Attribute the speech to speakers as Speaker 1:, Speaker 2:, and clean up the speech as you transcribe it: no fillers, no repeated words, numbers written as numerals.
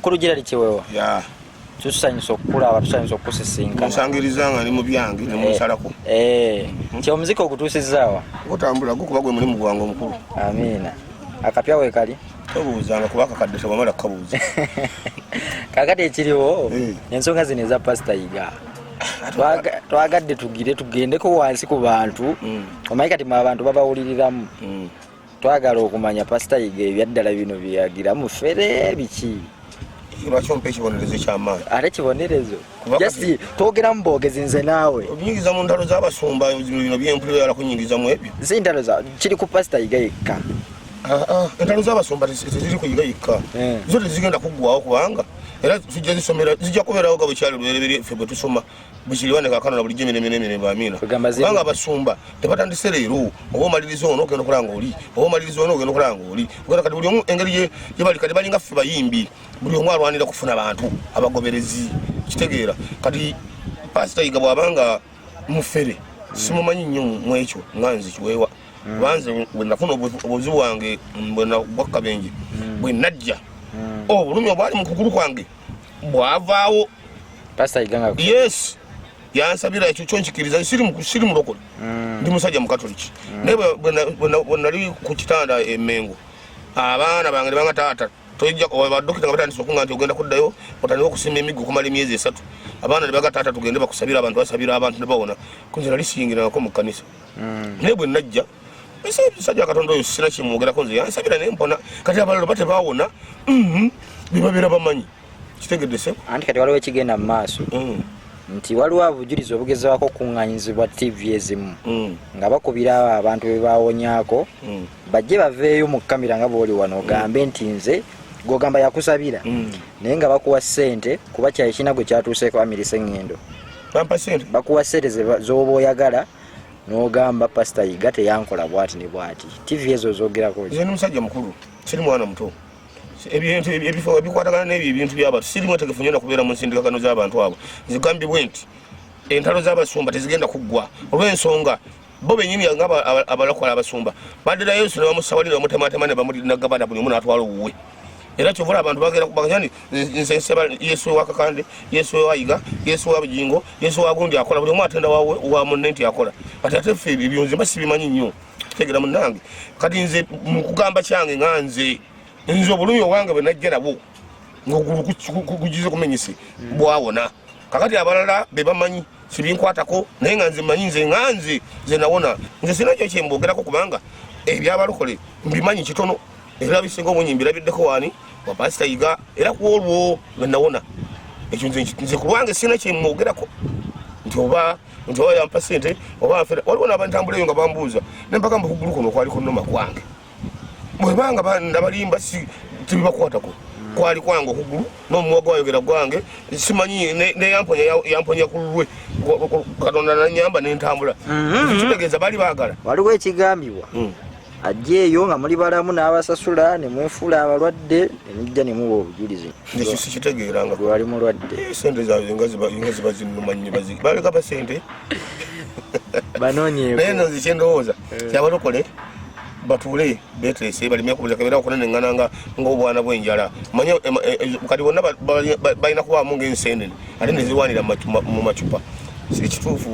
Speaker 1: Kurugira likiwewa.
Speaker 2: Ya.
Speaker 1: Tusanyisa okulaba tusanyisa okusisinka.
Speaker 2: Musangirizanga ni mu byange ne musalako.
Speaker 1: Kyo muziki okutusizaawa.
Speaker 2: Otambula gukuba gwe mulimu gwange omukulu.
Speaker 1: Amina. Akapya we kali.
Speaker 2: Tobuuzanga kuba akakadde tebamala kabuuza.
Speaker 1: Kakati ekiriwo ensonga zino eza Pastor Yiga. Twagadde tugendeko wansi ku bantu. Omanyi kati abantu babawuliriramu. Twagala okumanya Pastor Yiga ebyaddala bino byagira mu fere biki.
Speaker 2: Lwaki ompa ekibonerezo eky'amaanyi?
Speaker 1: Ate kibonerezo just twogera mu boogezi nze naawe
Speaker 2: obuyingiza mu ntalo z'abasumba bino byempulira kunyingiza mu ebyo
Speaker 1: si ntalo za kiri ku Pastor Yiga yekka.
Speaker 2: Entalo z'abasumba teziri ku Yiga yekka zo tezigenda kuggwawo kubanga era zijja zisomera zijja kubeerawo nga bwe kyali lwerebere ffe bwe tusoma bwekiriwane kaakano na bulijjo emirembe baamiina kubanga abasumba tebatandise leero oba omaliriza ono ogenda okulanga oli oba omaliriza ono ogenda okulanga oli ogenda kati buli omu engeri gye bali kati balinga ffe bayimbi buli omu alwanira kufuna bantu abagoberezi kitegeera kati Pastor Yiga bw'abanga mufere simumanyi nnyo mu ekyo nga nze kiweewa banze bwe nafuna obuzibu bwange bwakabenje bwe najja obulumi obwali mu kugulu kwange bwavaawo
Speaker 1: Pastor Yiga nga
Speaker 2: yes yansabira ekyo kyonkikiriza siri mulokole ndi musajja mukatoliki naye bwe nali ku kitanda emengo abaana bange ne banga taata tojja badokita nga batandise okunga nti ogenda kuddayo otandika okusima emiggo okumala emyezi 3 abaana ne baga taata tugende bakusabira abantu basabira abantu ne bawona kunze nali siyingirako mu kkanisa naye bwe najja musajja Katonda oyo sina kimwogerako nze yansabira ne mpona kati abalala bate bawona bebabeera bamanyi kitegedde se
Speaker 1: anti kati waliwo ekigenda mu maaso nti waliwo abujulizi obugezaako okuŋŋanyizibwa TV ezimu nga bakubira abantu be bawonyaako bajje baveeyo mu kamera nga bw'oli wano ogambe nti nze gogamba yakusabira naye nga bakuwa ssente kuba kyayekina gwe kyatuuseeko amirisa eŋŋendo bakuwa ssente z'oba oyagala n'ogamba Pastor Yiga teyankola bwati ne bwati TV ezo zoogerako
Speaker 2: nze n'omusajja mukulu siri mwana muto ebintu ebifo ebikwatagana n'ebyo ebintu by'abantu siri mwetegefu nnyo nakubeera mu nsindikakano z'abantu abo zigambibwe nti entalo z'abasumba tezigenda kuggwa olw'ensonga bo bennyini nga abalokola abasumba baddira Yesu ne bamusawalira bamutematema ne bamulinagabana buli omu n'atwala owuwe era kyovula abantu bagenda kubaganya nti nze nsaba Yesu wa Kakande Yesu wa Yiga Yesu wa Bujingo Yesu wa gundi akola buli omu atenda wa munne nti akola kati ate ffe ebyo nze basibimanyi nnyo tegera munnange kati nze mu kugamba kyange nga nze obulumi obwange bwe najja nabwo ng'ogulu kugize kumenyese bwawona kakati abalala be bamanyi sibinkwatako naye nga nze manyi nze nawona nze sinakyo kyemboogerako kubanga ebyabalokole mbimanyi kitono era bisinga obungi mbirabiddeko wani wa Pastor Yiga era ku olwo lwe nawona ekyo nze ku lwange sina kyemwogerako nti oba yampa ssente oba nfera waliwo n'abantambula eyo nga bambuuza ne mpaka mbakugulu kuno kwaliko nnoma kwange bwebanga ndabalimba tibibakwatako kwali kwange okugulu n'omumwa gwayogera gwange simanyi yamponya ku lulwe Katonda nanyamba n'entambula kitegeeza bali baagala
Speaker 1: waliwo ekigambibwa ajjeeyo nga muli balamu n'abasasula ne mwefuula abalwadde nemijja ne muwa obujulizi
Speaker 2: ekyo sikitegeeranga
Speaker 1: gwe wali mulwadde
Speaker 2: sente zaabwe nga ziba zinnuma nnyo baleka ba sente
Speaker 1: banoonyeeko
Speaker 2: naye nno zikyendowooza kyabalokole batuule beeteese balime kubeera okunenengana ng'obwana bw'enjala manye kati bonna balina kubaamu ng'enseenene ate ne zirwanira mu macupa si kituufu